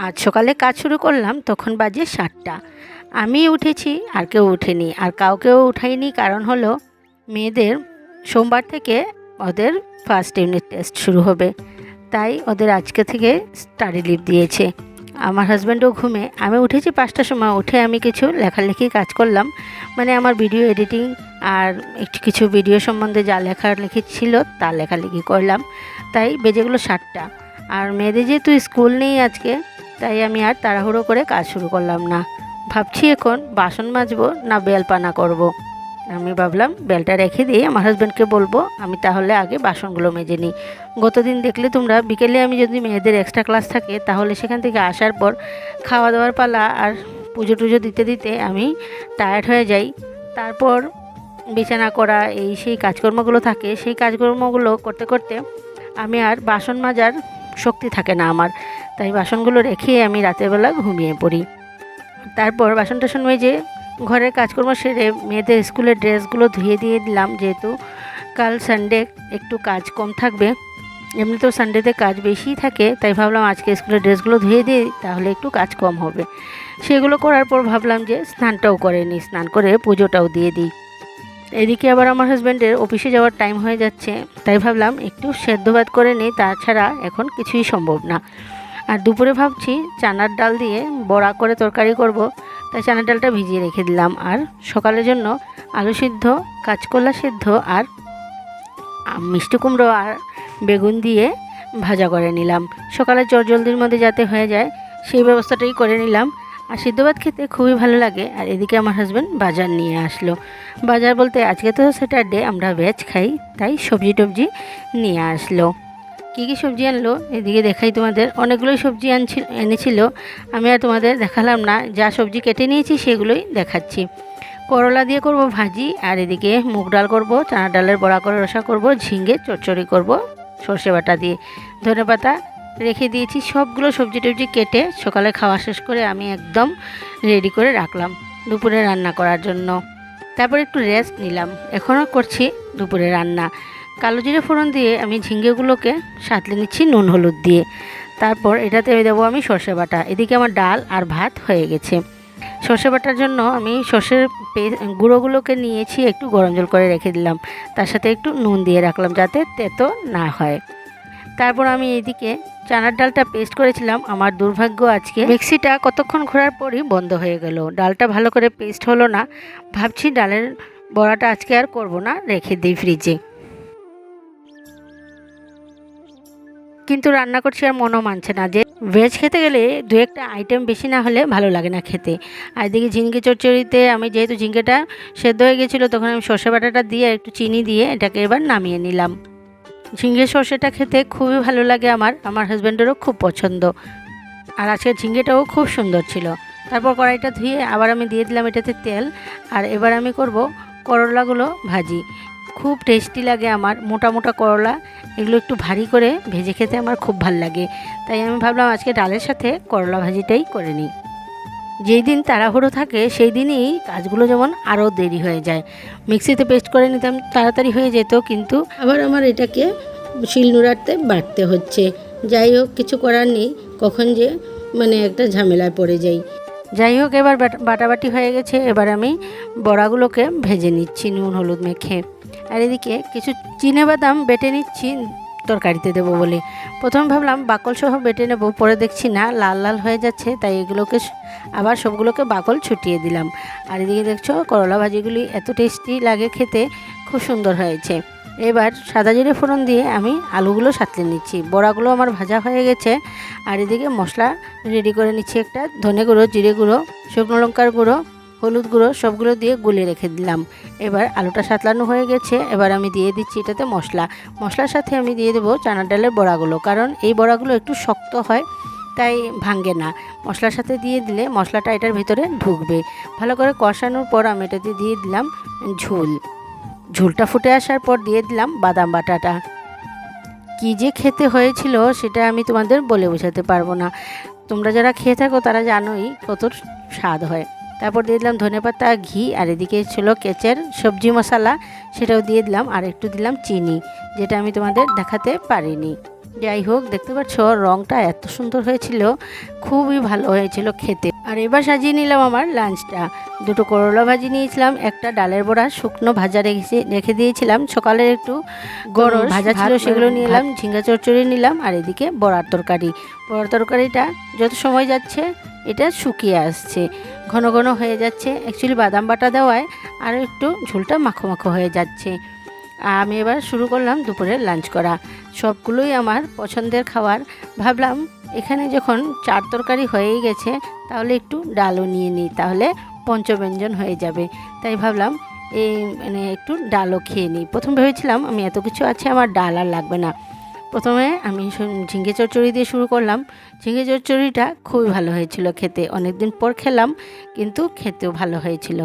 আজ সকালে কাজ শুরু করলাম, তখন বাজে 7টা। আমি উঠেছি আর কেউ ওঠেনি, আর কাউকেও উঠাইনি। কারণ হলো মেয়েদের সোমবার থেকে ওদের ফার্স্ট ইউনিট টেস্ট শুরু হবে, তাই ওদের আজকে থেকে স্টাডি লিভ দিয়েছে। আমার হাজব্যান্ডও ঘুমে। আমি উঠেছি 5টার সময়। উঠে আমি কিছু লেখালেখি কাজ করলাম, মানে আমার ভিডিও এডিটিং আর একটু কিছু ভিডিও সম্বন্ধে যা লেখালেখি ছিল তা লেখালেখি করলাম। তাই বেজে গেলো 7টা। আর মেয়েদের যেহেতু স্কুল নেই আজকে, তাই আমি আর তাড়াহুড়ো করে কাজ শুরু করলাম না। ভাবছি এখন বাসন মাজবো না বেলপানা করব। আমি ভাবলাম বেলটা রেখে দিয়ে আমার হাজব্যান্ডকে বলবো আমি তাহলে আগে বাসনগুলো মেজে নিই। গতদিন দেখলে তোমরা, বিকেলে আমি যদি মেয়েদের এক্সট্রা ক্লাস থাকে তাহলে সেখান থেকে আসার পর খাওয়া দাওয়ার পালা আর পুজো টুজো দিতে দিতে আমি টায়ার্ড হয়ে যাই। তারপর বিছানা করা এই সেই কাজকর্মগুলো থাকে, সেই কাজকর্মগুলো করতে করতে আমি আর বাসন মাজার শক্তি থাকে না আমার। তাই বাসনগুলো রেখে আমি রাতের বেলা ঘুমিয়ে পড়ি। তারপর বাসন টাসন মেজে ঘরের কাজকর্ম সেরে মেয়েদের স্কুলের ড্রেসগুলো ধুয়ে দিয়ে দিলাম, যেহেতু কাল সানডে একটু কাজ কম থাকবে। এমনিতেও সানডেতে কাজ বেশিই থাকে, তাই ভাবলাম আজকে স্কুলের ড্রেসগুলো ধুয়ে দিই, তাহলে একটু কাজ কম হবে। সেগুলো করার পর ভাবলাম যে স্নানটাও করে নিই, স্নান করে পুজোটাও দিয়ে দিই। এদিকে আবার আমার হাজব্যান্ডের অফিসে যাওয়ার টাইম হয়ে যাচ্ছে, তাই ভাবলাম একটু সেদ্ধ ভাত করে নিই, তাছাড়া এখন কিছুই সম্ভব না। আর দুপুরে ভাবছি চানার ডাল দিয়ে বড়া করে তরকারি করব, তাই চানার ডালটা ভিজিয়ে রেখে দিলাম। আর সকালের জন্য আলু সিদ্ধ, কাঁচকলা সিদ্ধ আর মিষ্টি কুমড়ো আর বেগুন দিয়ে ভাজা করে নিলাম। সকালে চটজলদির মধ্যে যাতে হয়ে যায় সেই ব্যবস্থাটাই করে নিলাম। আর সিদ্ধ ভাত খেতে খুবই ভালো লাগে। আর এদিকে আমার হাজব্যান্ড বাজার নিয়ে আসলো। বাজার বলতে আজকে তো স্যাটারডে, আমরা ভেজ খাই, তাই সবজি টবজি নিয়ে আসলো। কী কী সবজি আনলো এদিকে দেখাই তোমাদের। অনেকগুলোই সবজি এনেছিল, আমি আর তোমাদের দেখালাম না। যা সবজি কেটে নিয়েছি সেগুলোই দেখাচ্ছি। করলা দিয়ে করব ভাজি, আর এদিকে মুগ ডাল করব, চানা ডালের বড়া করে রসা করব, ঝিঙে চচ্চড়ি করব সর্ষে বাটা দিয়ে, ধনেপাতা রেখে দিয়েছি। সবগুলো সবজি টবজি কেটে সকালে খাওয়া শেষ করে আমি একদম রেডি করে রাখলাম দুপুরে রান্না করার জন্য। তারপর একটু রেস্ট নিলাম। এখনও করছি দুপুরে রান্না। কালো জিরে ফোড়ন দিয়ে আমি ঝিঙ্গেগুলোকে সাঁতলে নিচ্ছি নুন হলুদ দিয়ে। তারপর এটাতে দেবো আমি সর্ষে বাটা। এদিকে আমার ডাল আর ভাত হয়ে গেছে। সর্ষে বাটার জন্য আমি সর্ষের গুঁড়োগুলোকে নিয়েছি, একটু গরম জল করে রেখে দিলাম, তার সাথে একটু নুন দিয়ে রাখলাম যাতে তেতো না হয়। তারপর আমি এদিকে চানার ডালটা পেস্ট করেছিলাম। আমার দুর্ভাগ্য আজকে মিক্সিটা কতক্ষণ ঘোরার পরই বন্ধ হয়ে গেল, ডালটা ভালো করে পেস্ট হলো না। ভাবছি ডালের বড়াটা আজকে আর করব না, রেখে দিই ফ্রিজে। কিন্তু রান্না করছি আর মনও মানছে না যে ভেজ খেতে গেলে দু একটা আইটেম বেশি না হলে ভালো লাগে না খেতে। আর এদিকে ঝিঙ্গে চচ্চড়িতে আমি যেহেতু ঝিঙ্গেটা সেদ্ধ হয়ে গেছিলো, তখন আমি সর্ষে বাটাটা দিয়ে একটু চিনি দিয়ে এটাকে এবার নামিয়ে নিলাম। ঝিঙ্গে সর্ষেটা খেতে খুবই ভালো লাগে আমার হাজব্যান্ডেরও খুব পছন্দ। আর আজকে ঝিঙ্গেটাও খুব সুন্দর ছিল। তারপর কড়াইটা ধুয়ে আবার আমি দিয়ে দিলাম এটাতে তেল। আর এবার আমি করব করলাগুলো ভাজি। খুব টেস্টি লাগে আমার মোটা মোটা করলা, এগুলো একটু ভারী করে ভেজে খেতে আমার খুব ভাল লাগে। তাই আমি ভাবলাম আজকে ডালের সাথে করলা ভাজিটাই করে নিই। যেই দিন তাড়াহুড়ো থাকে সেই দিনই কাজগুলো যেমন আরও দেরি হয়ে যায়। মিক্সিতে পেস্ট করে নিতাম তাড়াতাড়ি হয়ে যেত, কিন্তু আবার আমার এটাকে শিলনোড়াতে বাটতে হচ্ছে। যাই হোক, কিছু করার নেই, কখন যে একটা ঝামেলায় পড়ে যাই। যাই হোক, এবার বাটাবাটি হয়ে গেছে। এবার আমি বড়াগুলোকে ভেজে নিচ্ছি নুন হলুদ মেখে। আর এদিকে কিছু চিনেবাদাম বেটে নিচ্ছি তরকারিতে দেবো বলে। প্রথমে ভাবলাম বাকল সহ বেটে নেব, পরে দেখছি না লাল লাল হয়ে যাচ্ছে, তাই এগুলোকে আবার সবগুলোকে বাকল ছুটিয়ে দিলাম। আর এদিকে দেখছো করলা ভাজিগুলি এত টেস্টি লাগে খেতে, খুব সুন্দর হয়েছে। এবার সাদা জিরে ফোড়ন দিয়ে আমি আলুগুলো সাঁতলে নিচ্ছি। বড়াগুলো আমার ভাজা হয়ে গেছে। আর এদিকে মশলা রেডি করে নিচ্ছি। একটা ধনে গুঁড়ো, জিরে গুঁড়ো, শুকনো লঙ্কার গুঁড়ো, হলুদ গুঁড়ো সবগুলো দিয়ে গুলে রেখে দিলাম। এবার আলুটা সাঁতলানো হয়ে গেছে। এবার আমি দিয়ে দিচ্ছি এটাতে মশলার সাথে আমি দিয়ে দেবো চানার ডালের বড়াগুলো, কারণ এই বড়াগুলো একটু শক্ত হয়, তাই ভাঙে না। মশলার সাথে দিয়ে দিলে মশলাটা এটার ভিতরে ঢুকবে। ভালো করে কষানোর পর আমি এটাতে দিয়ে দিলাম ঝোলটা ফুটে আসার পর দিয়ে দিলাম বাদাম বাটাটা। কী যে খেতে হয়েছিল সেটা আমি তোমাদের বলে বোঝাতে পারবো না। তোমরা যারা খেয়ে থাকো তারা জানোই কত স্বাদ হয়। তারপর দিয়ে দিলাম ধনেপাতা, ঘি, আর এদিকে ছিল কেচের সবজি মশলা, সেটাও দিয়ে দিলাম, আর একটু দিলাম চিনি, যেটা আমি তোমাদের দেখাতে পারিনি। যাই হোক, দেখতে পাচ্ছ রঙটা এত সুন্দর হয়েছিল, খুবই ভালো হয়েছিল খেতে। আর এবার সাজিয়ে নিলাম আমার লাঞ্চটা। দুটো করলা ভাজি নিয়েছিলাম, একটা ডালের বড়া শুকনো ভাজা রেখে দিয়েছিলাম, সকালের একটু গরম ভাজা ছিল সেগুলো নিলাম, ঝিঙ্গা চচ্চড়ি নিলাম, আর এদিকে বড়ার তরকারি। বড়ার তরকারিটা যত সময় যাচ্ছে এটা শুকিয়ে আসছে, ঘন ঘন হয়ে যাচ্ছে। অ্যাকচুয়ালি বাদাম বাটা দেওয়ায় আরও একটু ঝোলটা মাখো মাখো হয়ে যাচ্ছে। আমি এবার শুরু করলাম দুপুরের লাঞ্চ করা। সবগুলোই আমার পছন্দের খাবার। ভাবলাম এখানে যখন 4 তরকারি হয়েই গেছে, তাহলে একটু ডালও নিয়ে নিই, তাহলে পঞ্চব্যঞ্জন হয়ে যাবে। তাই ভাবলাম একটু ডালও খেয়ে নিই। প্রথম ভেবেছিলাম আমি এত কিছু আছে, আমার ডাল আর লাগবে না। প্রথমে আমি ঝিঙে চচ্চড়ি দিয়ে শুরু করলাম। ঝিঙে চচ্চড়িটা খুবই ভালো হয়েছিল খেতে, অনেক দিন পর খেলাম, কিন্তু খেতেও ভালো হয়েছিল।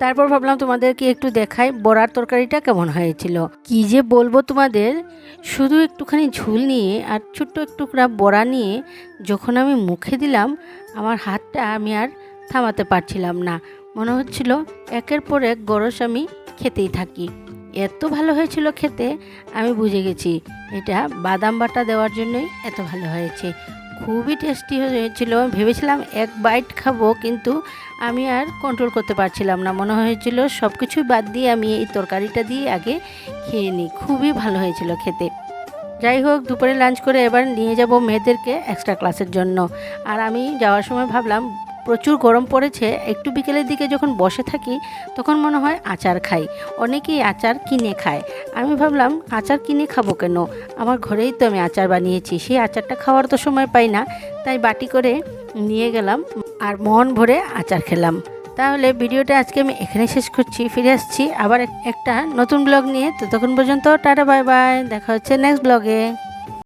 তারপর ভাবলাম তোমাদেরকে একটু দেখাই বড়ার তরকারিটা কেমন হয়েছিল। কি যে বলবো তোমাদের, শুধু একটুখানি ঝোল নিয়ে আর ছোট্ট একটুকরা বড়া নিয়ে যখন আমি মুখে দিলাম, আমার হাতটা আমি আর থামাতে পারছিলাম না। মনে হচ্ছিল একের পর এক গরস আমি খেতেই থাকি। এত ভালো হয়েছিল খেতে, আমি বুঝে গেছি এটা বাদাম বাটা দেওয়ার জন্যই এত ভালো হয়েছে। খুবই টেস্টি হয়েছিল। ভেবেছিলাম এক বাইট খাবো, কিন্তু আমি আর কন্ট্রোল করতে পারছিলাম না। মনে হয়েছিল সব কিছুই বাদ দিয়ে আমি এই তরকারিটা দিয়ে আগে খেয়ে নিই। খুবই ভালো হয়েছিল খেতে। যাই হোক, দুপুরে লাঞ্চ করে এবার নিয়ে যাব মেয়েদেরকে এক্সট্রা ক্লাসের জন্য। আর আমি যাওয়ার সময় ভাবলাম প্রচুর গরম পড়েছে, একটু বিকেলের দিকে যখন বসে থাকি তখন মনে হয় আচার খাই। অনেকেই আচার কিনে খায়, আমি ভাবলাম আচার কিনে খাবো কেন, আমার ঘরেই তো আমি আচার বানিয়েছি, সেই আচারটা খাওয়ার তো সময় পাই না। তাই বাটি করে নিয়ে গেলাম আর মন ভরে আচার খেলাম। তাহলে ভিডিওটা আজকে আমি এখানে শেষ করছি। ফিরে আসছি আবার একটা নতুন ব্লগ নিয়ে। ততক্ষণ পর্যন্ত টাটা, বাই বাই, দেখা হচ্ছে নেক্সট ব্লগে।